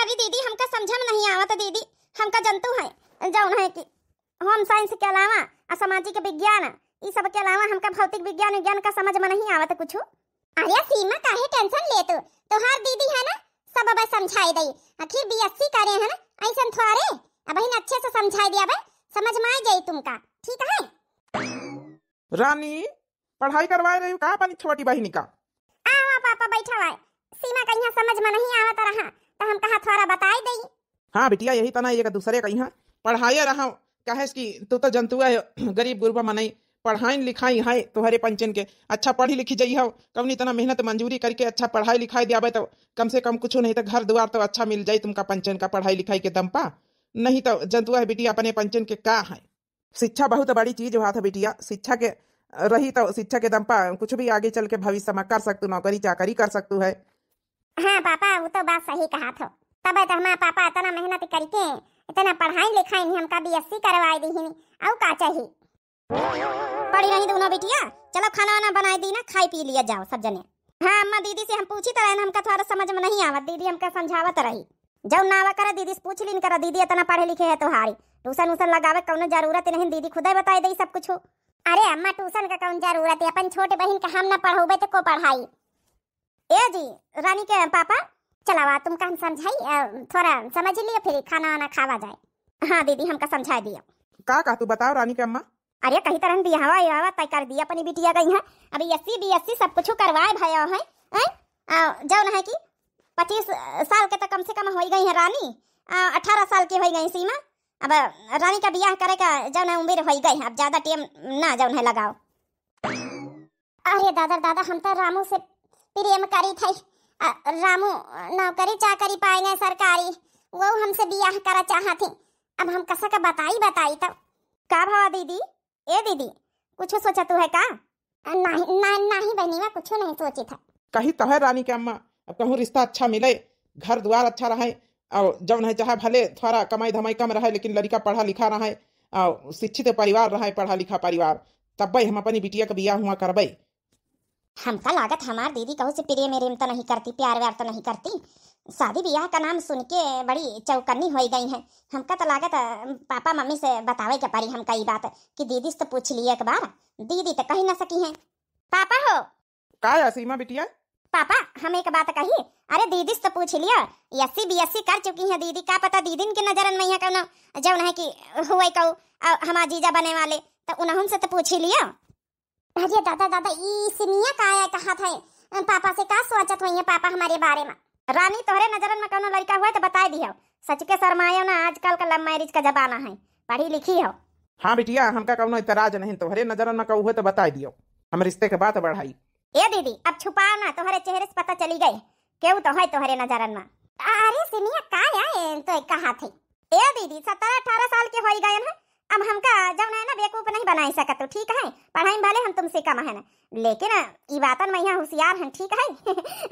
अरे दीदी हमका समझ में नहीं आवत दीदी। हमका जंतु है जौन है कि होम साइंस के अलावा सामाजिक विज्ञान ये सब के अलावा हमका भौतिक विज्ञान का समझ में नहीं आवत कुछ। अरे सीमा काहे टेंशन ले तो हर दीदी है ना सब अब समझाई दई। आखिर बीएससी करे है ना ऐसा थोड़े अब ही अच्छे से समझाई दिया बे समझ में आ जाई तुमका ठीक है। रानी पढ़ाई करवाए रही का अपनी छोटी बहनी का? आओ पापा बैठा हुआ सीमा का यहाँ समझ में नहीं आवत रहा तो हम कहा थोड़ा बताई दई। हाँ बिटिया यही तना एक दूसरे का यहाँ पढ़ाई रहा कहे कि तू तो जंतु है गरीब गुरबा मनई पढ़ाई लिखाई है तुम्हारे पंचन के अच्छा पढ़ी लिखी जाइ हो कवनी तना मेहनत मंजूरी करके अच्छा पढ़ाई लिखाई दिया तो कम से कम कुछ नहीं तो घर द्वार तो अच्छा मिल जाये तुमका पंचन का पढ़ाई लिखाई के दम पा। नहीं तो जंतुआ है बिटिया अपने पंचन के का है। शिक्षा बहुत बड़ी चीज हुआ था बिटिया शिक्षा के रही तो शिक्षा के दम पा कुछ भी आगे चल के भविष्य में कर सकतू नौकरी चाकरी कर सकतू है। हाँ पापा वो तो बात सही कहा था तब तो हमारा पापा इतना मेहनत करके इतना पढ़ाई लिखाई नहीं हमका बीएससी करवाई दी और का चाहिए। पढ़ी नहीं दोनों बिटिया चलो खाना वाना बनाई दी ना खाई पी लिया जाओ सब जने। हाँ अम्मा दीदी से हम पूछी तो रहे हमका थोड़ा समझ में नहीं आवत दीदी हमका समझावत रही जब नावा करे दीदी से पूछ लीन करा दीदी इतना पढ़े लिखे है तो हारी ट्यूशन उसन लगावे कौनो जरूरत नहीं दीदी खुद ही बताई दे सब कुछ। अरे अम्मा ट्यूशन का कौन जरूरत है अपन छोटे बहन का हम ना पढ़ोबे तो को पढ़ाई। ए जी रानी के पापा चलावा तुमका हम समझाई थोड़ा समझ लियो फिर खाना वाना खावा जाए। हाँ दीदी हमका समझा दिया का तू बताओ रानी के अम्मा। अरे कहीं तरह बिहावा तय कर दिया अपनी बिटिया गई है अभी एससी बीएससी सब कुछ करवाए भैया है जौन है कि 25 साल के तो कम से कम हो गई है रानी 18 साल की हो गई सीमा अब रानी का बियाह करे का जौन उम्र हो गई है अब ज्यादा टाइम ना जौन है लगाओ। अरे दादा हम तो रामू से प्रेम करी थे रामू नौकरी चाकरी पाएंगे सरकारी वो हमसे बियाह करा चाहती अब हम कसा का बताई तो का भावा दीदी ए दीदी कुछ सोचा तू है का? नहीं बहनी मैं कुछ नहीं सोची था। कहीं तो है रानी के अम्मा अब कहूँ रिश्ता अच्छा मिले घर द्वार अच्छा रहे और जब नहीं चाहे भले थोड़ा कमाई धमाई कम रहे लेकिन लड़का पढ़ा लिखा रहे और शिक्षित परिवार रहे पढ़ा लिखा परिवार तब भाई हम अपनी बिटिया का बियाह हुआ करबे। हमका लागत हमार दीदी कहू से प्रिय मेरे तो नहीं करती प्यार व्यार तो नहीं करती शादी ब्याह का नाम सुन के बड़ी चौकन्नी हो गई है। हमका तो लागत पापा मम्मी से बतावे के पड़ी हमका ये बात कि दीदी से तो पूछ लिए एक बार दीदी तो कही ना सकी है। पापा हो का है सीमा बिटिया? पापा हम एक बात कही अरे दीदी से तो पूछ लिया एससी बीएससी कर चुकी है दीदी का पता दीदी के नजरन में यहाँ कहना जब है कि हुए कहू हमारा जीजा बने वाले तो उन्होंने से तो पूछ ही लिया। अरे दादा ई सिमिया का आया कहा था पापा से का सोचत हुई है पापा हमारे बारे में। रानी तोहरे नजरन में कोनो लड़का हुआ तो बता दी हो सच के शर्मायो ना आजकल का लव मैरिज का जमाना है पढ़ी लिखी हो। हाँ बिटिया हमका कोनो इतराज नहीं तोहरे नजरन में कहू तो बता दियो हम रिश्ते के बात बढ़ाई। ए दीदी अब छुपाओ ना तोहरे चेहरे से पता चली गई क्यों तो है तोहरे नजरन में। अरे सिमिया का आए तो कहा थी ए दीदी 17-18 साल के हो गए हैं अब हमका जब ना बेवकूफ नहीं बना सकत ठीक है पढ़ाई भले हम तुमसे कम है ना लेकिन ई बातन में यहाँ होशियार हैं ठीक है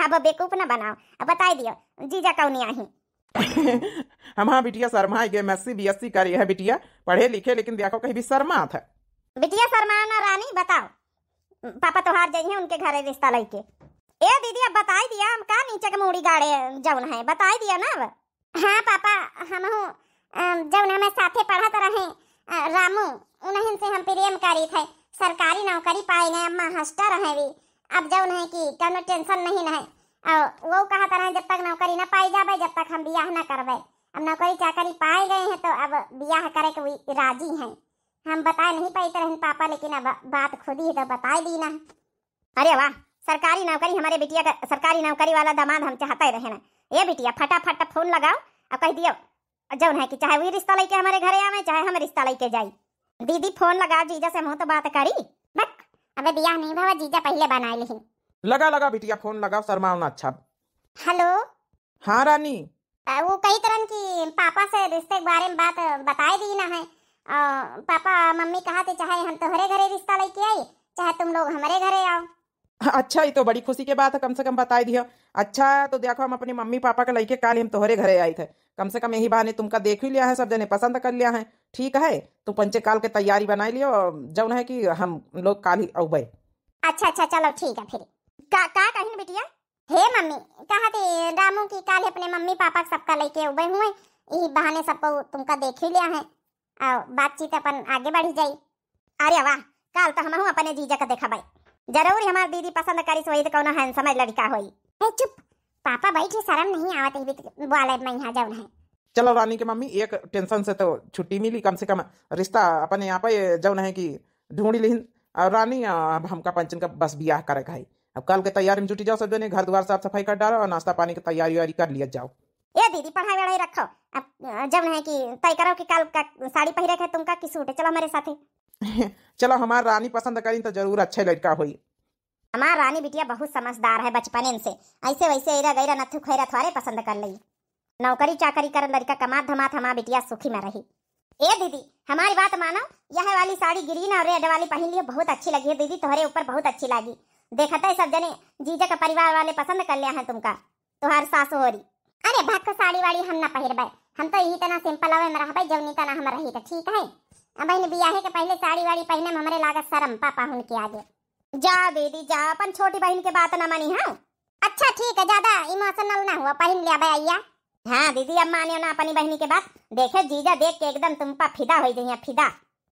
अब बेवकूफ ना बनाओ अब बता दियो जीजा कौन आई। हम हाँ बिटिया शर्मा गए एससी बीएससी करी है बिटिया पढ़े लिखे लेकिन देखो कहीं भी शर्मा था बिटिया शर्मा ना रानी बताओ पापा तो हार जाइए उनके घरे रिश्ता लेके। ए दीदी अब बताई दिया हम का नीचे के मूड़ी गाड़े जौन है बताई दिया ना अब। हाँ पापा हम जौन हमें साथे पढ़त रहे रामू उन्हें से हम प्रेम करी थे सरकारी नौकरी पाएंगे अम्मा हंसता रहे भी अब जौन है कि कोनो टेंशन नहीं है और वो कहा रहे जब तक नौकरी ना पाई जाए जब तक हम बियाह ना करबे अब नौकरी चाकरी पाए गए हैं तो अब बियाह करे के राजी हैं। हम बता नहीं पाते रहे पापा लेकिन अब बात खुद ही तो बता दी ना। अरे वाह सरकारी नौकरी हमारे बिटिया का सरकारी नौकरी वाला दामाद हम चाहते रहे ना। ये बिटिया फटाफट फोन लगाओ और कह दियो जौन है कि चाहे वही रिश्ता लेके हमारे घरे आवे चाहे हम रिश्ता लेके जाई दीदी फोन लगाओ जीजा से मुँह तो बात करी बस अबे बियाह नहीं भावा जीजा पहले बनाए लेकिन लगा बिटिया फोन लगाओ शर्माओ ना अच्छा। हेलो हाँ रानी वो कई तरह की पापा से रिश्ते के बारे में बात बताई दी ना है पापा मम्मी कहा थे चाहे हम तुम्हारे घरे रिश्ता लेके आई चाहे तुम लोग हमारे घरे आओ। अच्छा ये तो बड़ी खुशी की बात है कम से कम बता दिया। अच्छा तो देखो हम अपनी मम्मी पापा का लेके काल हम तोहरे घरे आए थे कम से कम यही बहाने तुमका देख ही लिया है सब जने पसंद कर लिया है ठीक है तो पंचे काल के तैयारी बनाई लियो जौन है कि हम लोग काल ही औबे। अच्छा चलो ठीक है फिर का कहीं बिटिया हे मम्मी, कहा थे रामू की काल अपने मम्मी पापा सबका लेके उबे हुए, यही बहाने सबको तुमका देख ही लिया है और बातचीत अपन आगे बढ़ी जाई। अरे वाह, काल तो हम अपने जीजा का देखा भाई, जरूर हमार दीदी पसंद करी वही तो कौन हैंडसम लड़का होई। चुप पापा, बैठे, शर्म नहीं आवत है बोले मैं यहाँ जाऊँ है। चलो रानी के मम्मी, एक टेंशन से तो छुट्टी मिली, कम से कम रिश्ता अपने यहाँ पे जौन है कि ढूंढी लिहिन। और रानी अब हमका पंचन का बस ब्याह करे है। अब कल के तैयारी में जुटी जाओ, सब जने घर द्वार साफ सफाई कर डालो और नाश्ता पानी की तैयारी वारी कर लिया जाओ। ए दीदी, पढ़ाई वढ़ाई रखो, अब जब है कि तय करो कि कल का साड़ी पहरे है तुमका की सूट, चलो हमारे साथे। चलो, हमार रानी पसंद करी तो जरूर अच्छे लड़का हुई। हमार रानी बिटिया बहुत समझदार है बचपन से, ऐसे वैसे एरा गैरा नथु खैरा थोड़े पसंद कर ली। नौकरी चाकरी कर लड़का कमा धमा थमा बिटिया सुखी में रही। ए दीदी, हमारी बात मानो, यह वाली साड़ी ग्रीन और रेड वाली पहन लियो, बहुत अच्छी लगी है दीदी, तुम्हारे ऊपर बहुत अच्छी लगी। देखता है सब जने जीजा का परिवार वाले पसंद कर लिया है तुमका, तुम्हार सासू होरी। अरे भाग को साड़ी वाड़ी हम ना पहिरबे, हम तो यही तना सिंपल हवे में रहबे, जवनी तना हम रही तो ठीक है। अब इन बियाहे के पहले साड़ी वाड़ी पहने में हमरे लागत शर्म पापा हुन के आगे। जा दीदी जा, अपन छोटी बहन के बात ना मानी। हाँ अच्छा ठीक है, ज्यादा इमोशनल ना हुआ, पहन लिया भैया। हाँ दीदी, अब मानियो ना अपनी बहनी के बात। देखे जीजा देख के एकदम तुम पर फिदा हो गई, फिदा।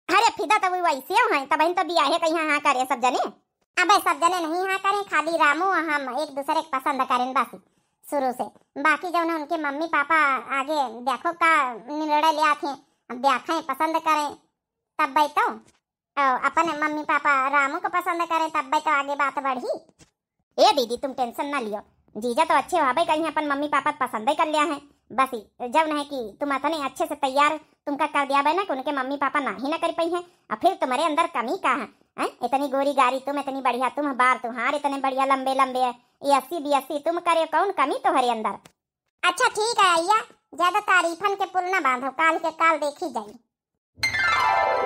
अरे फिदा तो वैसे है, तब तो बियाहे कहीं हाँ करे सब जने। अबे सब जने नहीं हाँ करें, खाली रामू हम एक दूसरे को पसंद करें बस शुरू से। बाकी जो ना उनके मम्मी पापा आगे देखो का निर्णय ले आते, अब देखें पसंद करें तब भाई तो अपने मम्मी पापा रामू को पसंद करें तब भाई तो आगे बात बढ़ी। ए दीदी तुम टेंशन ना लियो, जीजा तो अच्छे हो भाई, कहीं अपन मम्मी पापा पसंद ही कर लिया है। बस जब है कि तुम इतने अच्छे से तैयार तुमका कर दिया भाई ना कि उनके मम्मी पापा ना ही ना कर पाई है। और फिर तुम्हारे अंदर कमी का है? इतनी गोरी गारी तुम, इतनी बढ़िया तुम, बार तुम्हारे इतने बढ़िया लंबे लंबे है, ये 80 तुम करे, कौन कमी तुम्हारे अंदर। अच्छा ठीक है अय्या, ज्यादा तारीफन के पुल ना बांधो, काल के काल देखी जाई।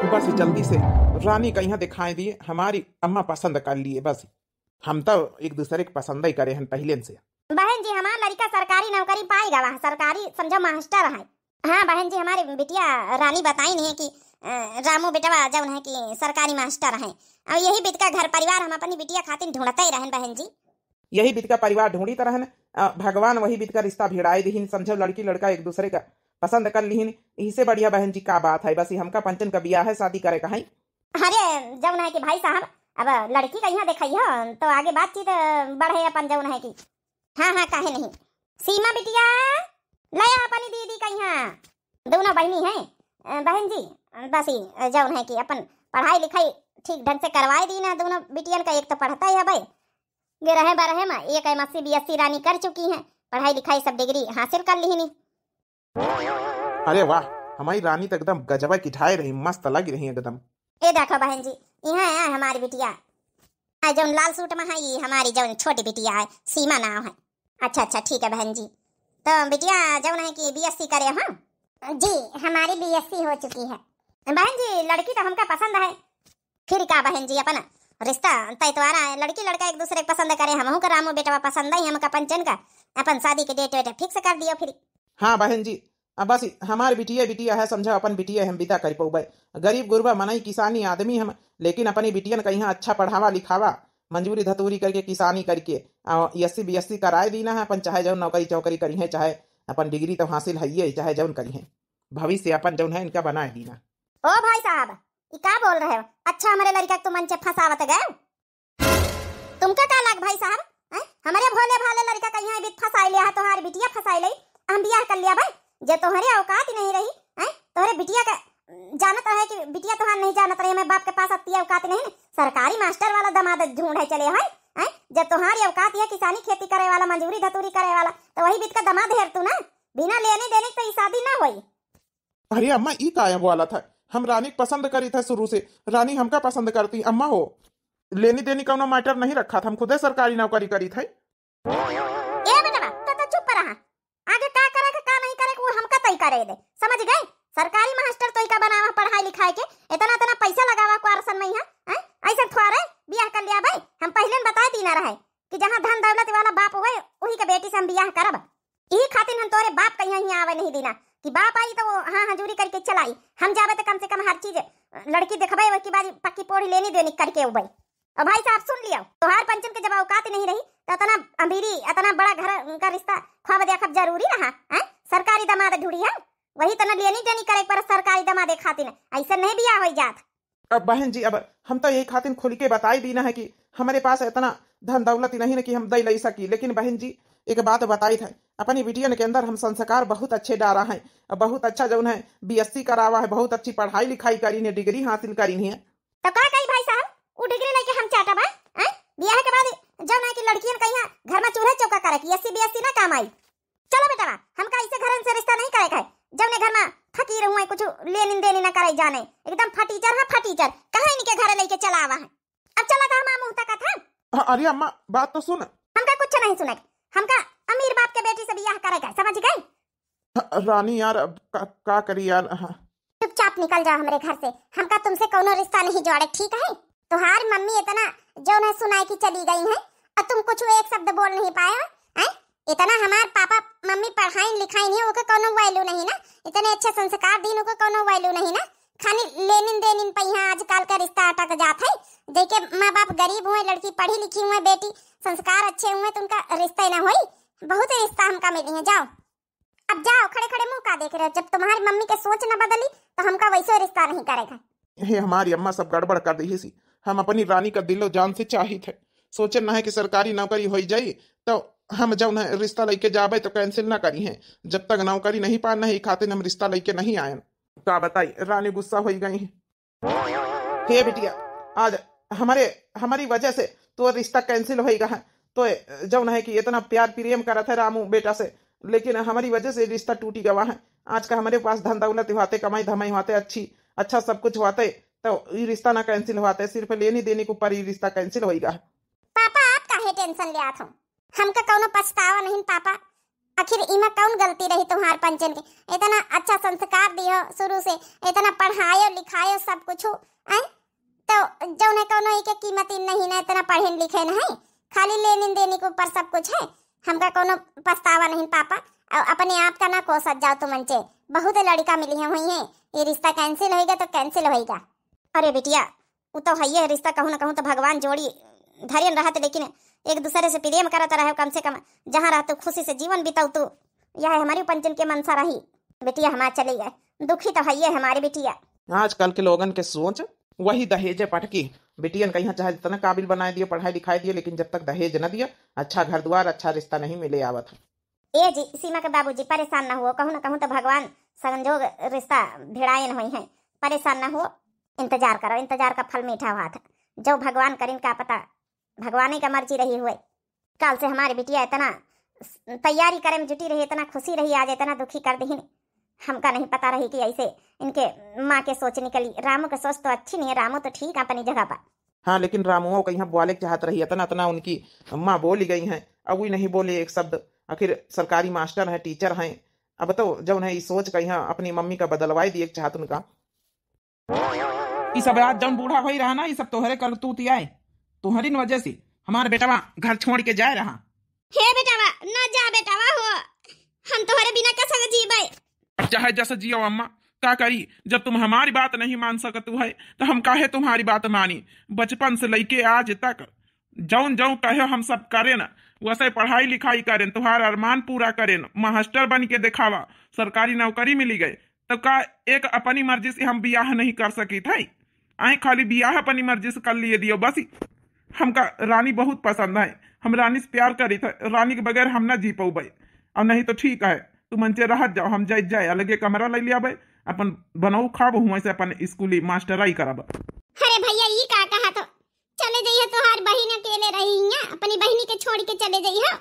बस जल्दी से रानी का यहाँ दिखाई दिए, हमारी अम्मा पसंद कर लिए, बस हम तो एक दूसरे को पसंद ही करे हैं पहले से। बहन जी हमारा लड़का सरकारी नौकरी पाएगा, वहाँ सरकारी समझो मास्टर है। हाँ बहन जी, हमारी बिटिया रानी बताई नहीं है कि रामू बेटवा जब है कि सरकारी मास्टर है, और यही बीत का घर परिवार हम अपनी बिटिया खातिर ढूंढते ही रहन बहन जी। यही बीत का परिवार ढूंढी तरह भगवान वही बीत का रिश्ता भिड़ाए दीन, समझो लड़की लड़का एक दूसरे का पसंद कर लीन, इससे बढ़िया बहन जी का बात है। बस हमका पंचन का बियाह है, शादी करे का है। अरे जब है कि भाई साहब, अब लड़की का यहाँ देखिए तो आगे बातचीत बढ़े अपन जौन है कि। हाँ हाँ काहे नहीं। सीमा बिटिया लया अपनी दीदी का यहाँ, दोनों बहनी हैं बहन जी। बस ही जौन है कि अपन पढ़ाई लिखाई ठीक ढंग से करवाए दी ना दोनों बिटियन का, एक तो पढ़ता ही है भाई गिरहे बरहे में, एक MSc BSc रानी कर चुकी है, पढ़ाई लिखाई सब डिग्री हासिल कर ली नहीं। अरे वाह, हमारी रानी तो एकदम गजब की ढाई रही, मस्त लग रही एकदम। ए देखो बहन जी, यहाँ है हमारी बिटिया, जौन लाल सूट में है ये हमारी जौन छोटी बिटिया है, सीमा नाम है। अच्छा अच्छा ठीक है बहन जी, तो बिटिया जौन है कि BSc करे। हाँ जी हमारी BSc हो चुकी है बहन जी। लड़की तो हमका पसंद है, फिर क्या बहन जी, अपन रिश्ता तैतवारा है, लड़की लड़का एक दूसरे को पसंद करे, हमहू का रामू बेटा पसंद है, हमका पंचन का अपन शादी के डेट वेट फिक्स कर दियो फिर। हाँ बहन जी, अब बस हमारी बिटिया बिटिया है, समझो अपन बिटिया हम बिता कर पाऊबे। गरीब गुरबा मनई किसानी आदमी हम, लेकिन अपनी बिटियन का यहाँ अच्छा पढ़ावा लिखावा, मंजूरी धतूरी करके किसानी करके SC BSc कराए दीना है अपन, चाहे जौन नौकरी चौकरी करी है, चाहे अपन डिग्री तो हासिल है, चाहे जौन करी है, भविष्य अपन जौन है इनका बनाए दीना। ओ भाई साहब, ये क्या बोल रहे हो? अच्छा हमारे लड़का तुम मंचे फंसावत गए, तुमका क्या लाग भाई साहब? हमारे भोले भाले लड़का का यहाँ भी फंसाई लिया है, तुम्हारी बिटिया फंसाई ली, हम बियाह कर लिया भाई। जे तुम्हारे औकात ही नहीं रही है, तुम्हारे बिटिया का जानत है कि बिटिया तुम्हारा नहीं जानत रही, मैं बाप के पास आती औकात नहीं, सरकारी मास्टर वाला दामाद ढूंढे चले है। जब तुम्हारी औकात है किसानी खेती करे वाला, मजदूरी धतूरी करे वाला, तो वही बीत का दामाद है तू ना, बिना लेने देने तो शादी ना हुई। अरे अम्मा ई काया वाला था, हम रानी पसंद करी था शुरू से, रानी हमका पसंद करती अम्मा हो, लेनी देनी का मैटर नहीं रखा था, हम खुदे सरकारी नौकरी करी थे। ए बेटा तो चुप रहा, आगे का करे का नहीं करे वो हमका तय करे दे, समझ गए? सरकारी मास्टर तो का बनावा पढ़ाई लिखाई के, इतना इतना पैसा लगावा क्वारसन में है, ऐसे थोड़े बियाह कर लिया भाई। हम पहले बता दी ना रहे कि जहाँ धन दौलत वाला बाप हुए वही के बेटी से हम बियाह करब, यही खातिर हम तोरे बाप का यहाँ आवे नहीं देना कि बाप आई तो हाँ हजूरी करके चलाई, हम जावे तो कम से कम हर चीज लड़की देखबे, वही बारी पक्की पोड़ी लेनी देनी करके उबई। और भाई साहब सुन लिया, तोहार पंचन के जब औकात नहीं रही तो इतना अमीरी इतना बड़ा घर का रिश्ता ख्वाब देखब जरूरी रहा है? सरकारी दामाद ढूंढी है वही तना लेनी देनी करे पर सरकारी दामाद खातिर ऐसा नहीं बियाह हो जात। अब बहन जी, अब हम तो यही खातिर खुल के बताई दी ना है कि हमारे पास इतना धन दौलत नहीं है कि हम दे ले सकी। लेकिन बहन जी एक बात बताई था, अपनी बिटियन के अंदर हम संस्कार बहुत अच्छे डारा है, बहुत अच्छा जो है BSc करावा है, बहुत अच्छी पढ़ाई लिखाई करी है, डिग्री हासिल करी है। तो का कही भाई साहब वो डिग्री लेके हम चाटा बा बियाह के बाद जब ना कि लड़कियन कहिया घर में चूल्हा चौका करे कि SC BSc ना काम आई। चलो बेटा हम का ऐसे घर से रिश्ता नहीं करे है जब ने घर में फकीर हुए कुछ लेनी देनी ना करे जाने एकदम फटीचर है फटीचर कहां इनके घर लेके चला आवा है। अब चला था मां मुंह तक था। अरे अम्मा बात तो सुन। हमका कुछ नहीं सुने, हमका अमीर बाप के बेटी से बियाह करेगा, समझ गई? रानी यार अब का करी यार। चुपचाप निकल जाओ हमारे घर से, हमका तुमसे कोनो रिश्ता नहीं जोड़े, ठीक है? तुम्हारी मम्मी इतना जो न सुनाई की चली गई है और तुम कुछ एक शब्द बोल नहीं पाए हैं? इतना हमारे पापा मम्मी पढ़ाई लिखाई नहीं, ओके कोनो वैल्यू नहीं ना, इतने अच्छे संस्कार दीन ओके कोनो वैल्यू नहीं ना, खाली लेनिन देनिन पहिया आजकल का रिश्ता अटक जात है। देखे माँ बाप गरीब हुए, लड़की पढ़ी लिखी हुए, बेटी संस्कार अच्छे हुए तो उनका रिश्ता ना होई। बहुत रिश्ता हमका मिली है, जाओ अब जाओ, खड़े खड़े मुंह का देख रहे हो? जब तुम्हारी मम्मी के सोच न बदली तो हमका वैसे रिश्ता नहीं करेगा। हे हमारी अम्मा सब गड़बड़ कर दी सी, हम अपनी रानी का दिलो जान से चाही थे, सोचे ना है कि सरकारी नौकरी हो जाए तो हम जब रिश्ता लेके जाबे तो कैंसिल ना करी है, जब तक नौकरी नहीं पा नहीं खाते हम रिश्ता लेके नहीं आए। का बताई रानी गुस्सा हो गई है। हे बिटिया आज हमारी वजह से तो रिश्ता कैंसिल होगा है, तो जब है कि इतना प्यार प्रेम करा था रामू बेटा से, लेकिन हमारी वजह से रिश्ता टूटी गवा है। आज का हमारे पास धन दौलत हुआते, कमाई धमाई हुआते, अच्छा सब कुछ हुआते तो ये रिश्ता ना कैंसिल हुआते, सिर्फ लेनी देने के ऊपर ये रिश्ता कैंसिल होगा। पापा आप काहे टेंशन ले आत हो? हमका कौनो पछतावा नहीं पापा, आखिर इमा कौन गलती रही तुम्हार पंचन के? इतना अच्छा संस्कार दियो शुरू से, इतना पढ़ायो लिखायो सब कुछ हो, तो जो न कौनो एक कीमत नहीं ना, इतना पढ़े लिखे नहीं, खाली लेने देने के ऊपर सब कुछ है। हमका कोनो पछतावा नहीं पापा, अपने आप का ना कोसत जाओ तुम मंचे, बहुत लड़का मिली है हुई है, ये रिश्ता कैंसिल होगा तो कैंसिल होगा। अरे बेटिया वो तो है ये रिश्ता, कहूँ ना कहूँ तो भगवान जोड़ी धैर्य रहते, लेकिन एक दूसरे से प्रेम करता रहे, कम से कम जहाँ रहते खुशी से जीवन बिताओ, तो यह हमारी पंचन के मनसा रही। बेटिया हमारे चले गए, दुखी तो है ये हमारी बेटिया। आजकल के लोगन के सोच वही दहेज पटकी, बेटियन कहीं चाहे जितना काबिल बनाए दिए, पढ़ाई लिखाई दिए, लेकिन जब तक दहेज न दिया अच्छा घर द्वार अच्छा रिश्ता नहीं मिले आवत। ए जी सीमा के बाबूजी परेशान ना हुआ, कहूँ ना कहूँ तो भगवान संजोग रिश्ता भिड़ायन हुई है, परेशान ना हो, इंतजार करो, इंतजार का फल मीठा हुआ था, जो भगवान करें का पता, भगवान ही का मर्जी रही हुए। कल से हमारी बिटिया इतना तैयारी करे में जुटी रही, इतना खुशी रही, आज इतना दुखी कर दी, हमका नहीं पता रही कि ऐसे इनके माँ के सोच निकली। रामू की सोच तो अच्छी नहीं है, रामू तो ठीक है अपनी जगह पर, हाँ, लेकिन रामुओं को यहाँ बोले चाहत रही, इतना उनकी माँ बोली गई है, अब वही नहीं बोले एक शब्द, आखिर सरकारी मास्टर है, टीचर हैं, अब तो जब है सोच का यहाँ अपनी मम्मी का बदलवाई दिए चाहत उनका। सब आज जब बूढ़ा हो ही रहा ना, ये सब तोहरे करतूत आए, तुम्हारी वजह से हमारे बेटावा घर छोड़ के जाए रहा। हे बेटावा ना जा बेटावा हो, हम तुम्हारे बिना कैसे जीवे? चाहे जैसे जियो अम्मा, क्या करी, जब तुम हमारी बात नहीं मान सकत है तो हम काहे तुम्हारी बात मानी? बचपन से लेके आज तक जौन जौन कहे हम सब करें ना, वैसे पढ़ाई लिखाई करें, तुम्हारा अरमान पूरा करें, मास्टर बन के दिखावा, सरकारी नौकरी मिली गई, तो का एक अपनी मर्जी से हम बियाह नहीं कर सकी थे? आए खाली बियाह अपनी मर्जी से कर लिए दियो बस। हमका रानी बहुत पसंद है, हम रानी से प्यार करी थे, रानी के बगैर हम ना जी पाऊ भाई। और नहीं तो ठीक है तू मंचे रह जाओ, हम जाए अलगे कमरा ले लिया भाई, अपन बनाऊ खाब हुआ से अपन स्कूली मास्टराई करब। अरे भैया ये का कहा तो चले जाइए, तोहार बहिन अकेले रही है, अपनी बहिनी के छोड़ के चले जाइए।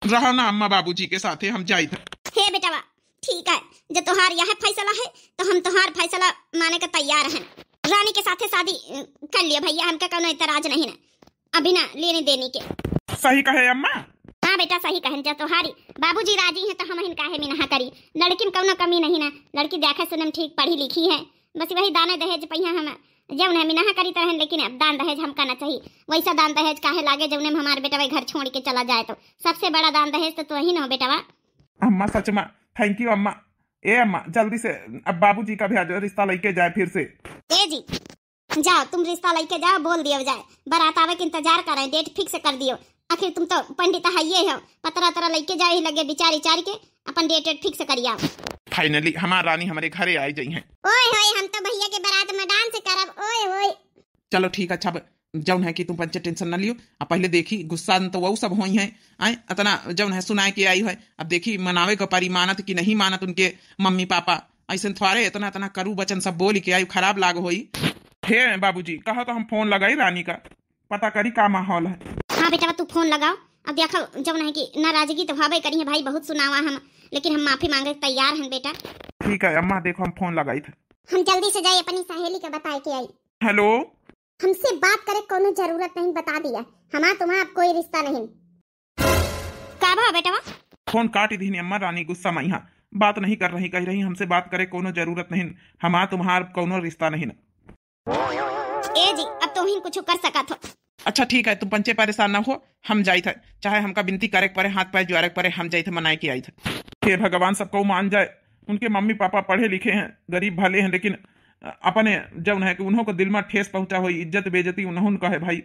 रहो ना अम्मा बाबूजी के साथ हम जाई थे। हे बेटावा ठीक है, जब तोहार यह फैसला है तो हम तोहार फैसला माने के तैयार हैं। रानी के साथे शादी कर लियो भैया, हमका कोनो इतराज नहीं ना, अभी ना लेने देने के। सही कहे अम्मा? हाँ बेटा सही कहन, जब तोहारी बाबूजी राजी है तो हम काहे में ना करी, लड़की में कोनो कमी नहीं ना, लड़की देखे सुने में ठीक पढ़ी लिखी है, बस वही दाने दहेज पहिया हम जब ने मिना करी तरह, लेकिन अब दान दहेज हमका ना चाहिए, वैसा दान दहेज काहे लागे जब ने हमारे बेटा भाई घर छोड़ के चला जाए, तो सबसे बड़ा दान दहेज तो तू ही ना हो बेटा। अम्मा सच में थैंक यू अम्मा। ए अम्मा जल्दी से अब बाबूजी का भी रिश्ता लेके जाए फिर से। ए जी जाओ तुम रिश्ता लेके जाओ, बोल दिया जाए, बारात आवे के इंतजार करें, डेट फिक्स कर दियो, आखिर तुम तो पंडित हाइये हो, पतरा तरा लेके जाए लगे विचार विचार के अपन डेट फिक्स करिया। फाइनली हमार रानी हमारे घरे आई गई हैं। ओए होए हम तो भैया के बारात में डांस करब। ओए होए चलो ठीक है, अच्छा जौन है कि तुम पंचे टेंशन न लियो। अब पहले देखी गुस्सा तो वो सब हुई है, आए इतना जौन है सुनाए के आई है। अब देखी मनावे का परी मानत कि नहीं मानत उनके मम्मी पापा, ऐसे थोड़े इतना इतना करू बचन सब बोल के आई, खराब लाग होई। हे बाबूजी कहा तो हम फोन लगाई रानी का, पता करी का माहौल है। हाँ बेटा तू फोन लगाओ। अब देखो जौन है कि नाराजगी तो भावे करी है भाई, बहुत सुनावा हम, लेकिन हम माफी मांगे तैयार हैं बेटा। ठीक है अम्मा, देखो हम फोन लगाई थे। हम जल्दी से जाए अपनी सहेली का बताए के आई। हेलो, हमसे बात करे कोनो जरूरत नहीं, बता दिया हमारा तुम्हारा कोई रिश्ता नहीं। का बा बेटा? फोन काट दी अम्मा, रानी गुस्सा में यहाँ बात नहीं कर रही, कह रही हमसे बात करे कोनो जरूरत नहीं, हमारा तुम्हारा कोनो रिश्ता नहीं। ए जी अब तुम ही कुछ कर सकत हो। अच्छा ठीक है, तुम पंचे परेशान ना हो, हम जाई थे, चाहे हमका बिनती करे पड़े, हाथ पैर जुआरे पड़े, हम जाई थे मनाए के आई थे। हे भगवान सबको मान जाए। उनके मम्मी पापा पढ़े लिखे हैं, गरीब भले हैं, लेकिन अपने जब है कि उन्हों को दिल में ठेस पहुंचा हुई, इज्जत बेइज्जती उन्होंने का है भाई।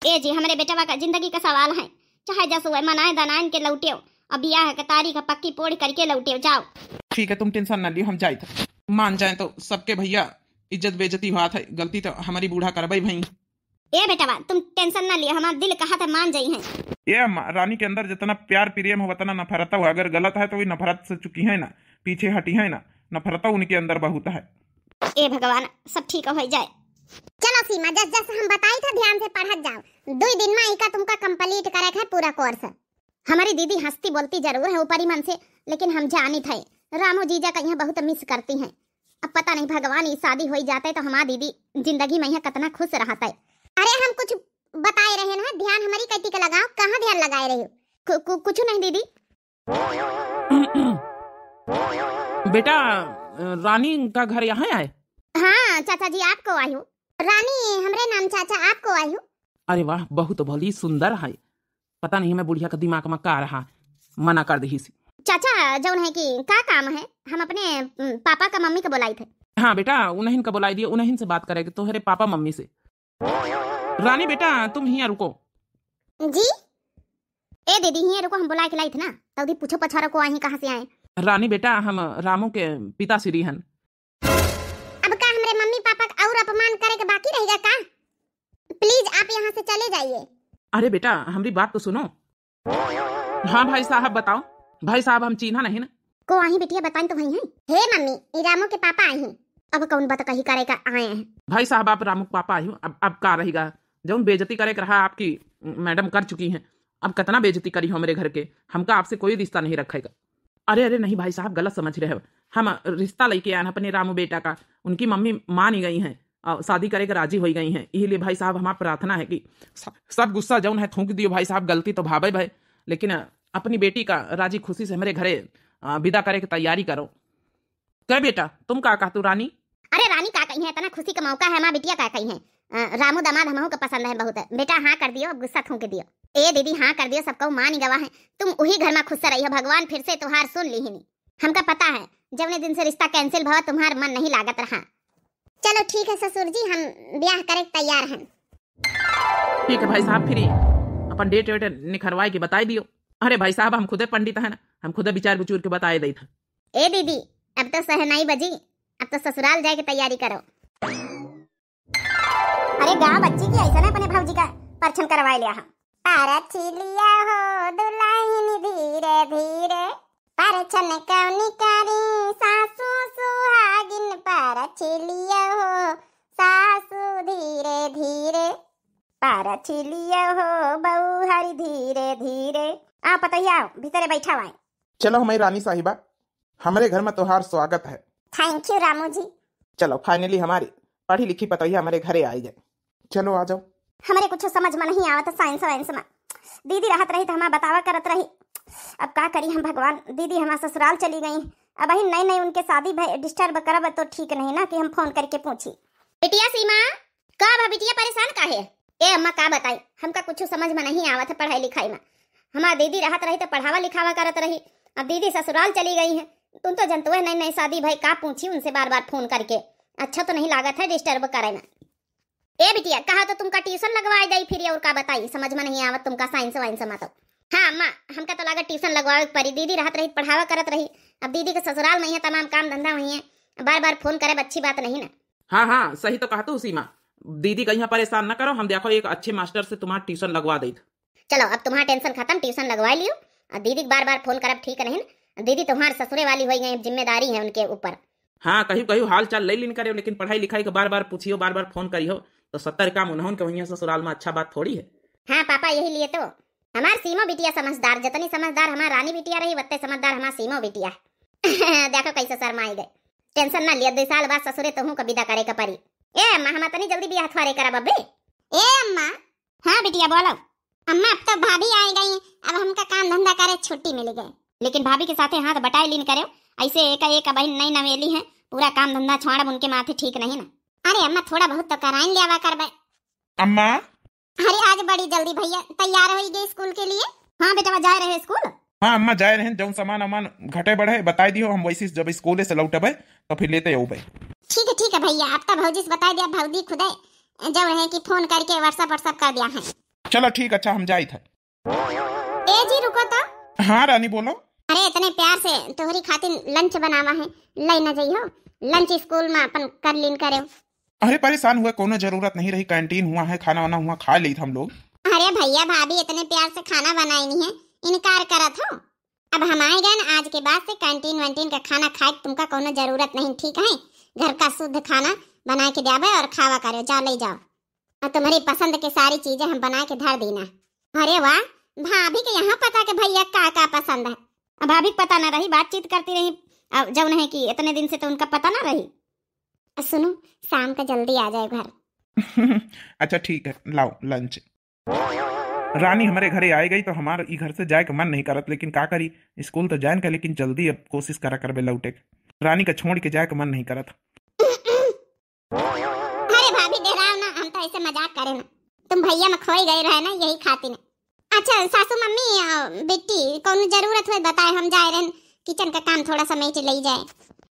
ए जी हमारे बेटवा का जिंदगी का सवाल है, चाहे जैसे हुए मनाए दनाए के लौटे, अब ब्याह के तारीख पक्की पोड़ करके लौटे जाओ। ठीक है तुम टेंशन न लियो, हम जाए थे, मान जाए तो सबके भैया इज्जत बेइज्जती हुआ था, गलती तो हमारी बूढ़ा करबई भाई। ए बेटवा तुम टेंशन ना लियो, हमारा दिल कहा था मान जाई है। ये रानी के अंदर जितना प्यार प्रेम हो उतना नफरत हो, अगर गलत है तो वही नफरत से चुकी है ना, पीछे हटी है ना, नफरत उनके अंदर बहुत है। ए भगवान सब ठीक हो जाए। चलो सीमा जस जस हम बताई था ध्यान से पढ़त जाओ, 2 दिन में इका तुमका कंप्लीट करे है पूरा कोर्स। हमारी दीदी हंसती बोलती जरूर है ऊपरी मन से, लेकिन हम जानी थे रामू जीजा का यहाँ बहुत मिस करती हैं। अब पता नहीं भगवान ये शादी हो जाते तो हमारी दीदी जिंदगी में यहाँ कितना खुश रहता है। अरे हम कुछ बताए रहे ना, ध्यान हमारी कैटी का लगाओ, कहाँ ध्यान लगाए रहे हो? कुछ नहीं दीदी। बेटा रानी का घर यहाँ आए? हाँ चाचा जी आपको आई हूँ, रानी हमरे नाम चाचा आपको आई हूँ। अरे वाह बहुत भली सुंदर है, पता नहीं मैं बुढ़िया का दिमाग में का रहा, मना कर दी। चाचा जौन है कि का काम है, हम अपने पापा का मम्मी को बुलाई थे। हाँ बेटा उन्हीं का बुलाई दिया, उन्हीं से बात करेगी तोहरे पापा मम्मी से। रानी बेटा तुम यहाँ रुको। जी ए दीदी यहाँ रुको, हम बुला के लाई थे ना, तो पूछो पछाड़ा को आई कहाँ से आए। रानी बेटा हम रामू के पिता श्री हन। अब का हमारे मम्मी पापा का और अपमान करे के बाकी रहेगा का? प्लीज आप यहाँ से चले जाइए। अरे बेटा हमारी बात तो सुनो। हाँ भाई साहब बताओ। भाई साहब हम चीन्हा नहीं ना को आई बेटिया बताएं तो वही है। हे मम्मी रामू के पापा आए हैं, अब कौन बात कही करेगा आए हैं। भाई साहब आप रामू के पापा आई हूँ, अब का रहेगा, जब बेइज्जती करे रहा आपकी मैडम कर चुकी हैं, अब कितना बेइज्जती करी हो मेरे घर के, हमका आपसे कोई रिश्ता नहीं रखेगा। अरे अरे नहीं भाई साहब गलत समझ रहे हो, हम रिश्ता लेके आए अपने रामू बेटा का, उनकी मम्मी मान ही गई हैं और शादी करे के राजी हो गई हैं, इसलिए भाई साहब हमारा प्रार्थना है कि सब गुस्सा जौन है थूक दियो भाई साहब, गलती तो भावे भाई, लेकिन अपनी बेटी का राजी खुशी से हमारे घरे विदा करे की तैयारी करो। क्या बेटा तुम का कहतू रानी? अरे रानी का कही है, इतना खुशी का मौका है, माँ बिटिया का कही है, रामू दामाद हमहू का पसंद है बहुत है। बेटा हाँ कर दियो, अब गुस्सा थूक दियो। ए दीदी हाँ कर दियो, सबको मान ही गवा है, तुम वही घर में खुश रही हो, भगवान फिर से तुहार सुन ली ही नहीं। हमका पता है जब दिन से रिश्ता कैंसिल भवा तुम्हार मन नहीं लागत रहा। चलो ठीक है ससुर जी, हम ब्याह करे तैयार हैं। ठीक है भाई साहब, फिर अपन डेट वेट निखरवाए के बताई दियो। अरे भाई साहब हम खुदे पंडित है ना, हम खुदे विचार विचूर के बताए दी था। ए दीदी अब तो सहनाई बजी, अब तो ससुराल जाए के तैयारी करो। अरे गाँव बच्ची की ऐसा ना अपने भाजी का परछन करवाए लिया। परछिलिया हो दुल्हन धीरे धीरे, परछन कौनी करी सासू सुहागिन, परछिलिया हो सासू धीरे धीरे, परछिलिया हो बहू हरी धीरे धीरे। आ पतैया भीतरे बैठा हुआ है। चलो हमारी रानी साहिबा, हमारे घर में तोहार स्वागत है। थैंक यू रामू जी। चलो फाइनली हमारी पढ़ी लिखी पतैया हमारे घरे आई जाए, चलो आ जाओ। हमारे कुछ समझ में नहीं आवत साइंस वाइंस में, दीदी रहत रही तो हमारा बतावा करत रही, अब का करी हम भगवान। दीदी हमारा ससुराल चली गई, अब वही नई नई उनके शादी डिस्टर्ब करब तो ठीक नहीं ना कि हम फोन करके पूछी। बिटिया सीमा का बा बिटिया परेशान का है? ए अम्मा का बताई, हमका कुछ समझ में नहीं आवत है पढ़ाई लिखाई में। हमारा दीदी रहत रही तो पढ़ावा लिखावा करत रही, अब दीदी ससुराल चली गई है, तुम तो जानते हो नई नई शादी भाई का पूछी उनसे बार बार फोन करके, अच्छा तो नहीं लागत है डिस्टर्ब करे में। ए बिटिया कहा तो तुमका ट्यूशन लगवाए जाई फिर और का बताई समझ में नहीं आवत तुमका साइंस वाइंस में तो। हाँ अम्मा हमका तो लगा ट्यूशन लगवावे परी, दीदी रहत रही पढ़ावा करत रही, अब दीदी के ससुराल में है तमाम काम धंधा हुई है, बार बार फोन करे अच्छी बात नहीं ना। हाँ हाँ सही तो कहा तू सीमा, दीदी का यहाँ परेशान न करो, हम देखो एक अच्छे मास्टर से तुम्हारा ट्यूशन लगवा दे। चलो अब तुम्हारा टेंशन खत्म, ट्यूशन लगवा लियो। दीदी बार बार फोन करब ठीक नहीं ना, दीदी तुम्हारे ससुरे वाली हो गई, जिम्मेदारी है उनके ऊपर। हाँ कहीं कहीं हाल चाल ले लिन करे, लेकिन पढ़ाई लिखाई का बार बार पूछियो, बार बार फोन करियो तो 70 काम उन्होंने के वहीं ससुराल में अच्छा बात थोड़ी है। हाँ पापा यही लिए तो हमार सीमो बिटिया समझदार, जितनी समझदार हमार रानी बिटिया रही उतने समझदार हमार सीमो बिटिया। देखो कैसे शर्माई गए, टेंशन ना लिया, 2 साल बाद ससुरे तो हूँ कविदा करे का परी। ए अम्मा हम तनी जल्दी बियाह थवारे करा बब्बे। ए अम्मा। हाँ बिटिया बोलो। अम्मा अब तो भाभी आ गई, अब हमका काम धंधा करे छुट्टी मिल गई, लेकिन भाभी के साथे हाथ बटाई लीन करे, ऐसे एक बहन नई नवेली है, पूरा काम धंधा छोड़ उनके माथे ठीक नहीं ना। अरे अम्मा थोड़ा बहुत तो कराइन लिया करबे। अम्मा अरे आज बड़ी जल्दी भैया तैयार हो गए स्कूल के लिए। हाँ बेटा जा रहे स्कूल। हाँ अम्मा जाए रहे, जो सामान अमान घटे बढ़े बताई दियो, हम वैसे जब स्कूल से लौटबे तो फिर लेते हो भाई। ठीक है भैया, अब तो भौजी से बता दिया, भौजी खुदे जब रहे कि फोन करके व्हाट्सएप कर दिया है। चलो ठीक अच्छा हम जाई थे। ए जी रुको तो। हाँ रानी बोलो। अरे इतने प्यार से तोहरी खातिर लंच बनावा है, ले न जइहो, लंच स्कूल में अपन कर लीन करे। अरे परेशान हुए, कोनो जरूरत नहीं रही, कैंटीन हुआ है, खाना वाना हुआ, खा ली हम लोग। अरे भैया भाभी इतने प्यार से खाना बनाई नहीं है, इनकार करत हो। अब हम आए गए ना, आज के बाद से कैंटीन वैंटीन का खाना खाए तुमका कोनो जरूरत नहीं, ठीक है? घर का शुद्ध खाना बना के देवे और खावा करो, जाओ ले जाओ, और तुम्हारी पसंद के सारी चीजें हम बना के धर देना। अरे वाह, भाभी के यहाँ पता के भैया का पसंद है। अब भाभी को पता ना रही, बातचीत करती रही, अब जब नहीं कि इतने दिन से तो उनका पता ना रही। सुनो शाम का जल्दी आ जाए घर। अच्छा ठीक है, लाओ लंच। रानी हमारे घरे आए गई तो हमारे ई घर से जाए का मन नहीं करत, लेकिन का करी, स्कूल तो जान का, लेकिन जल्दी अब कोशिश करा करबे लौटे, रानी का छोड़ के जाए का मन नहीं करत। अरे भाभी दे रहा ना, हम तो ऐसे मजाक करे ना, तुम भैया में खोई गए रहे ना, यही खाती ना। अच्छा सासू मम्मी बेटी कौन जरूरत है बताए, हम जाए रहे किचन का काम थोड़ा समेट ले जाए।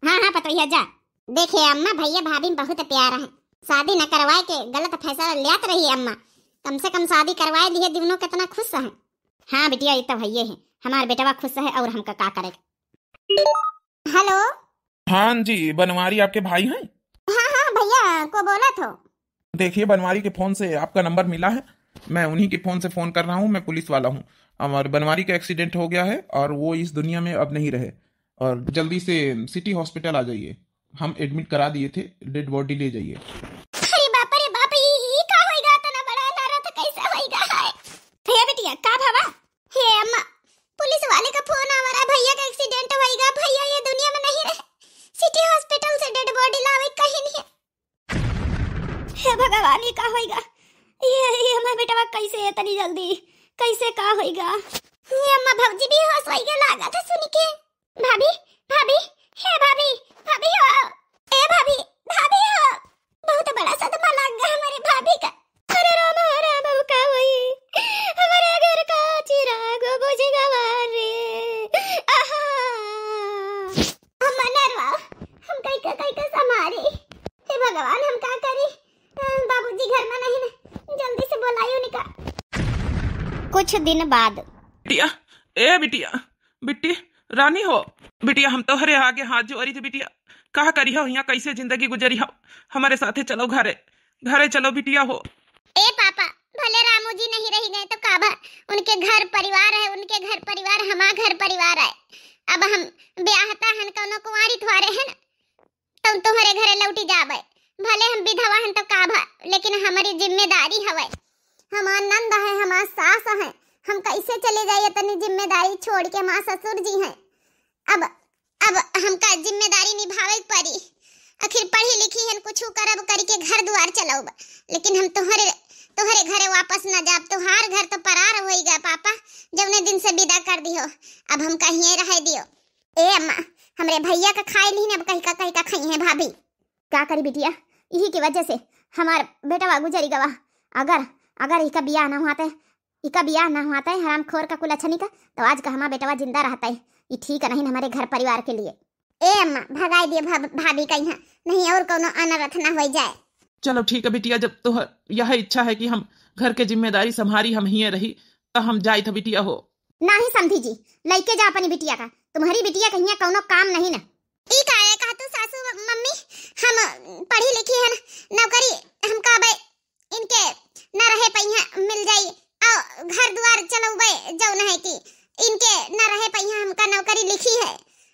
हाँ पतो जा। देखिए अम्मा भैया भाभी में बहुत प्यार है, शादी न करवाए के गलत फैसला लियात रही अम्मा, कम से कम शादी करवाए दिए, दोनों कितना खुश है। हाँ बिटिया ये तो भैया है, हमारे बेटवा खुश है और हमका का करेगा। हेलो हाँ जी, बनवारी आपके भाई हैं? हाँ भैया को बोला तो। देखिए बनवारी के फोन से आपका नंबर मिला है, मैं उन्हीं के फोन से फोन कर रहा हूँ, मैं पुलिस वाला हूँ। हमारे बनवारी का एक्सीडेंट हो गया है और वो इस दुनिया में अब नहीं रहे, और जल्दी से सिटी हॉस्पिटल आ जाइए, हम एडमिट करा दिए थे, डेड बॉडी ले जाइए। अरे बाप ई का होएगा, तना बड़ा नरक कैसे होएगा है भैया बिटिया का भावा। हे अम्मा पुलिस वाले का फोन आ रहा, भैया का एक्सीडेंट होएगा, भैया ये दुनिया में नहीं रहे, सिटी हॉस्पिटल से डेड बॉडी लावे कहीं नहीं है। हे भगवान ये का होएगा, ये हमारा बेटा कैसे इतनी जल्दी कैसे का होएगा। ये अम्मा भौजी भी होश होएगा लागा था सुन के। भाभी भाभी हे भाभी भाभी हो, ए भाभी भाभी हो, बहुत बड़ा सदमा लग गया हमारे भाभी का। अरे राम का वही हमारे घर का चिराग बुझेगा रे। आहा मनरवा हम कई का समारे, हे भगवान हम क्या करी, बाबूजी घर में नहीं ना, जल्दी से बुलाइयो निका। कुछ दिन बाद बिटिया ए बिटिया बिट्टी रानी हो, बिटिया हम तो हरे आगे हाथ जोड़ी थी, बिटिया कहा करी हो, यहाँ कैसे जिंदगी गुजरी हो, हमारे साथे चलो घरे चलो बिटिया हो। ए पापा भले रामू जी नहीं रह गए तो काबा, उनके घर परिवार है, उनके घर परिवार हमारा घर परिवार है। अब हम ब्याहता हन कोनो कुंवारी थवारे हैं तुम तुम्हारे घरे लौटी जाबे, भले हम विधवा हन तो काबा, लेकिन हमारी जिम्मेदारी हवे, हमार नंद है, हमार सास है, हम कैसे चले जाइए, तनी जिम्मेदारी छोड़ के माँ ससुर जी हैं। अब हमका जिम्मेदारी निभावे पड़ी, आखिर पढ़ी लिखी है, कुछ करब करके घर द्वार चलाऊब, लेकिन हम तुम्हारे घरे वापस न जाब, तुहार घर तो परार होइगा पापा, जवने दिन से विदा कर दियो, अब हम कहीं रह दियो। ए अम्मा हमरे भैया का खाए नहीं, अब कहीं का खाई है भाभी, क्या करी बिटिया, यही की वजह से हमार बेटा गुजरी गवा। अगर इका बियाह ना हुआ है हराम खोर का कुल अच्छा नहीं का, तो आज का हमारा बेटवा जिंदा रहता है, ये ठीक नहीं हमारे घर परिवार के लिए। ए अम्मा भगाई दिए भाभी का यहाँ, नहीं और कोनो अनर्थ ना हो जाए। चलो ठीक है बिटिया, जब तो यह इच्छा है कि हम घर के जिम्मेदारी संभारी हम ही रही तो हम जाए था बिटिया हो। नहीं समझी जी, लइके जा अपनी बिटिया का, तुम्हारी बिटिया कहीं कौनो काम नहीं ना। ई काहे कहा तू सासू मम्मी, हम पढ़ी लिखी है नौकरी हम काबे इनके न रहे पहिया मिल जाई और घर द्वार चलौबे जौन है कि इनके न रहे पहिया हमका नौकरी लिखी है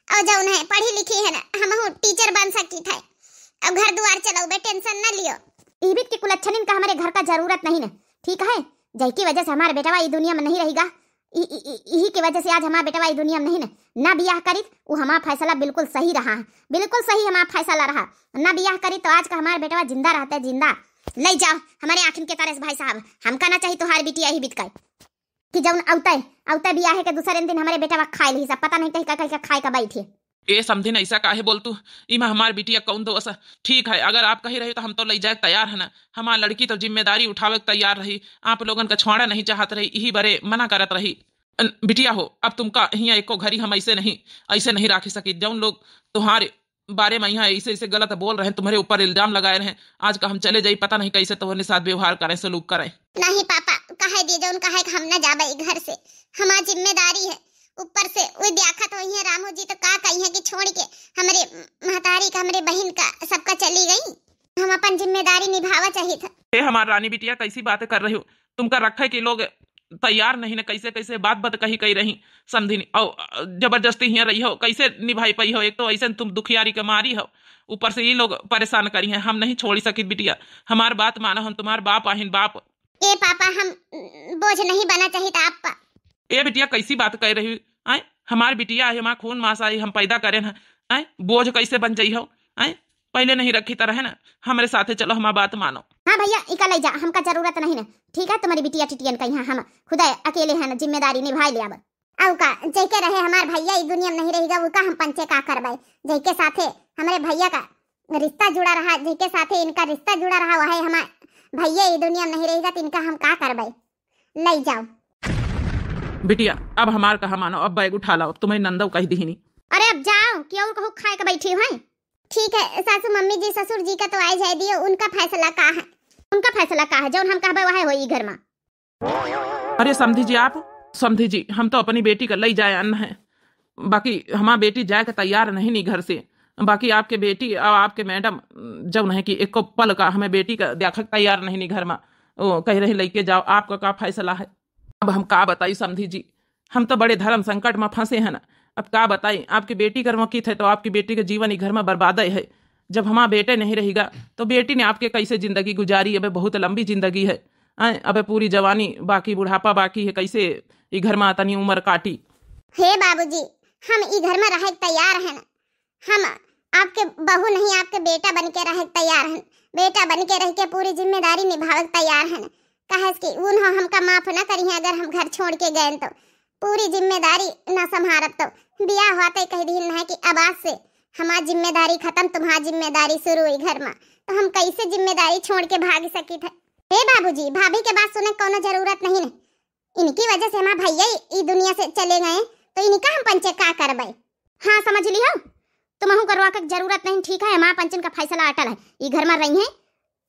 और जौन है पढ़ी लिखी है ना, हम टीचर बन सकती थे। अब घर द्वार चलौबे टेंशन न लियो। ईबित के कुलच्छनिन का हमारे घर का जरूरत नहीं ना, ठीक है। जय की वजह से हमारे बेटवा ई दुनिया में नहीं रहेगा, यही की वजह से आज हमारा बेटवा ई दुनिया में नहीं ना बियाह करी वो हमारा फैसला बिल्कुल सही रहा है, बिल्कुल सही हमारा फैसला रहा। ना बियाह करी तो आज का हमारा बेटवा जिंदा रहता है, जिंदा। ले जाओ हमारे आखिन के तरह भाई साहब, हमका ना चाहिए तुम्हारी बिटिया ही बितकाई कि जौन औते बियाह के दूसरे दिन हमारे बेटवा खाए ली सब पता नहीं कहीं खाए का बैठी। ए समझी ना, ऐसा काहे बोल तू, इमा हमार बिटिया कौन दो ऐसा। ठीक है, अगर आप कही रही तो हम तो ले जाए तैयार है ना। हमार लड़की तो जिम्मेदारी उठावे तैयार रही, आप लोगन का छोड़ा नहीं चाहत रही, यही बड़े मना करत रही। बिटिया हो, अब तुमका यहाँ एको घड़ी हम ऐसे नहीं राखी सकी। जौन लोग तुम्हारे बारे में यहाँ ऐसे गलत बोल रहे हैं, तुम्हारे ऊपर इल्जाम लगाए रहे, आज का हम चले जाई पता नहीं कैसे तुम्हारे साथ व्यवहार करें, सलूक करें। नहीं पापा, कहे दे जौन कहे हम ना जाबे घर से, हमारी जिम्मेदारी है। ऊपर से वो देखा तो है रामू जी तो का कही है कि छोड़ के हमारे महतारी का हमारे बहन का सबका चली गई, हम अपन जिम्मेदारी निभावा चाहिए था। ए हमार रानी बिटिया, कैसी बातें कर रही हो तुमका रखे कि लोग तैयार नहीं ना, कैसे बात कही रही समझी नहीं, और जबरदस्ती यहाँ रही हो, कैसे निभाई पाई हो। एक तो ऐसे तुम दुखियारी का मारी हो, ऊपर से ये लोग परेशान करी हैं, हम नहीं छोड़ सकी बिटिया, हमार बात मानो, हम तुम्हार बाप आहिन बाप। ए पापा, हम बोझ नहीं बना चाहिए था आपका। ए बिटिया कैसी बात कह रही आए, हमार बिटिया है, हमार खून मास आई, हम पैदा करें ना, आए बोझ कैसे बन जाई हो, आए पहले नहीं रखी तरह है ना, हमारे साथे चलो, हमारी बात मानो। हाँ भैया, इका ले जा, हमका जरूरत नहीं ना, ठीक है। तुम्हारी बिटिया टिटियन कहीं हम खुदा अकेले हैं ना, जिम्मेदारी निभा ले। अब औका जैके रहे हमार भैया ई दुनिया में नहीं रहेगा, वो का हम पंचे का करबे। जैके साथे हमारे भैया का रिश्ता जुड़ा रहा, जैके साथे इनका रिश्ता जुड़ा रहा, वही हमार भैया ई दुनिया में नहीं रहेगा तो इनका हम का करबे। ले जाओ बिटिया, अब हमार कहा मानो, अब बैग उठा लाओ, तुम्हें नंदव कह दी नहीं। अरे अब जाओ, क्यों कहो खाए का बैठी हो। ठीक है सासू मम्मी जी ससुर जी का तो आए जाए दियो, उनका फैसला का है, उनका फैसला का है, जौन हम कहबे वही होई घर में। अरे समझी जी, आप समझी जी, हम तो अपनी बेटी का ले जाए अन्न है, बाकी हमारी बेटी जाए के तैयार नहीं घर से। बाकी आपके बेटी और आपके मैडम जब नहीं कि एक पल का हमें बेटी का देखा तैयार नहीं घर में, वो कह रहे लेके जाओ, आपका का फैसला है। अब हम का बताई समझी जी, हम तो बड़े धर्म संकट में फंसे हैं ना, अब का बताई। आपकी बेटी कर्म की थे तो आपकी बेटी का जीवन ही घर में बर्बाद है। जब हमारा बेटे नहीं रहेगा तो बेटी ने आपके कैसे जिंदगी गुजारी, अब बहुत लंबी जिंदगी है, अब पूरी जवानी बाकी, बुढ़ापा बाकी है, कैसे ये घर में तनी उम्र काटी। हे बाबूजी, हम ई घर में रहे तैयार हैं, हम आपके बहू नहीं आपके बेटा बन के रहे तैयार हैं, बेटा बन के रह के पूरी जिम्मेदारी निभावे तैयार हैं। कहे कि उन्हों हमका माफ न करिए, अगर हम घर छोड़ के गए तो पूरी जिम्मेदारी न संभारब तो बियाह होते कह दी है कि अब आज से हमारी जिम्मेदारी खत्म, तुम्हारी जिम्मेदारी शुरू हुई घर में, तो हम कैसे जिम्मेदारी छोड़ के भाग सकी थे। हे बाबूजी, भाभी के बात सुने कोनो जरूरत नहीं है, इनकी वजह से हमारे भैया ई दुनिया से चले गए, तो इनका हम पंचे का करबे। हाँ समझ लियो, तुम्हें करवा के जरूरत नहीं, ठीक है। हमारा पंचन का फैसला अटल है, ई घर में रही है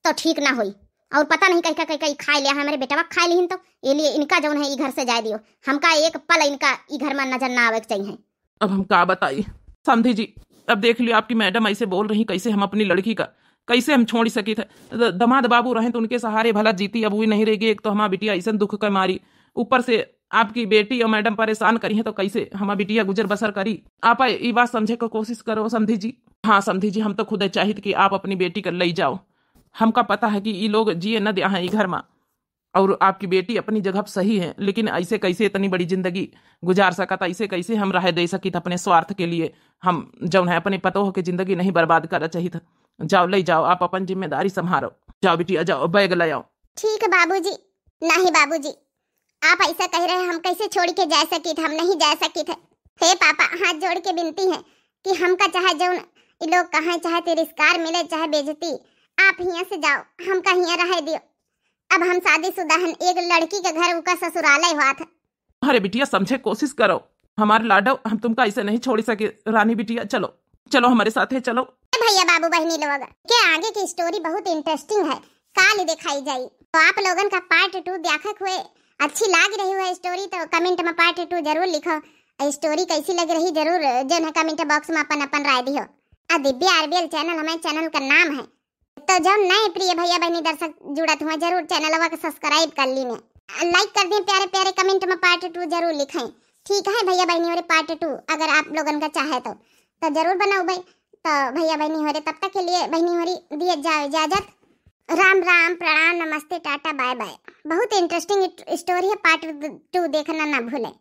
तो ठीक ना हुई, और पता नहीं कहीं खाए लिया है हमारे बेटवा खाए ली तो ये लिए इनका जौन है ई घर से जाए दियो, हमका एक पल इनका ई घर में नजर ना आवे चाहिए। अब हम का बताई समझी जी, अब देख लियो आपकी मैडम ऐसे बोल रही, कैसे हम अपनी लड़की का कैसे हम छोड़ सकी थे। दमाद बाबू रहे तो उनके सहारे भला जीती, अब वो नहीं रहेगी। एक तो हमारी बिटिया ऐसा दुख का मारी, ऊपर से आपकी बेटी और मैडम परेशान करी है, तो कैसे हमारी बिटिया गुजर बसर करी। आप ये बात समझे को कोशिश करो समझी जी। हाँ समझी जी, हम तो खुद चाहिए कि आप अपनी बेटी का ले जाओ, हमका पता है कि ये लोग जिए न दिया है घर में, और आपकी बेटी अपनी जगह सही है, लेकिन ऐसे कैसे इतनी बड़ी जिंदगी गुजार सकता, ऐसे कैसे हम रह दे सकी अपने स्वार्थ के लिए। हम जौन है अपने पतोह की जिंदगी नहीं बर्बाद करना चाहिए था। जाओ ले जाओ, आप अपन जिम्मेदारी संभालो, जाओ बिटिया जाओ, बैग ले आओ। ठीक है बाबूजी। नहीं बाबूजी, आप ऐसा कह रहे हैं, हम कैसे छोड़ के जा सकी थे, हम नहीं जा सकी थे। हे पापा, हाथ जोड़ के विनती है कि हमका चाहे जौन ये लोग कहें, चाहे तिरस्कार मिले चाहे बेइज्जती, आप यहाँ से जाओ, हमका यहाँ रह दियो। अब हम शादीशुदा हैं, एक लड़की के घर उनका ससुरालय हुआ था। अरे बिटिया समझे कोशिश करो, हमारे लाडो, हम तुमका ऐसे नहीं छोड़ सके। रानी बिटिया चलो चलो हमारे साथ है, चलो। भैया बाबू बहनी लोग के आगे की स्टोरी बहुत इंटरेस्टिंग है, काल दिखाई जाई। तो आप लोगन का पार्ट 2 देखक हुए अच्छी लाग रही है स्टोरी तो कमेंट में पार्ट 2 जरूर लिखो। स्टोरी कैसी लग रही जरूर जो है कमेंट बॉक्स में अपन अपन राय दियो। दिव्या आरबीएल चैनल हमारे चैनल का नाम है, तो जब नए प्रिय भैया बहनी दर्शक जुड़त हुआ जरूर चैनल को सब्सक्राइब कर ली, लाइक कर दें, प्यारे प्यारे कमेंट में पार्ट 2 जरूर लिखें। ठीक है भैया बहनी और पार्ट 2 अगर आप लोगन का चाहे तो जरूर बनाओ भाई। तो भैया बहनी हो रहे तब तक के लिए बहनी हो रही दिए जाओ इजाजत। राम राम, प्रणाम, नमस्ते, टाटा, बाय बाय। बहुत इंटरेस्टिंग स्टोरी है, पार्ट 2 देखना ना भूलें।